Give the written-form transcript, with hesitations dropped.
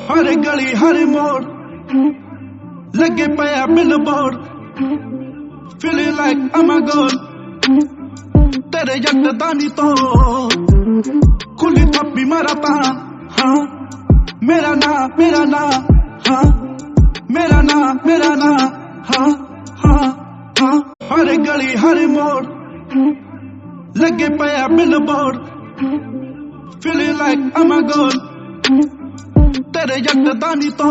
हर गली हर मोड़ लगे पया billboard feeling like I'm a god तेरे जट दानी तो खुली थप्पी मारता हाँ मेरा ना हाँ मेरा ना हाँ हाँ हाँ हर गली हर मोड़ लगे पया billboard feeling like I'm a god तेरे जट दानी तो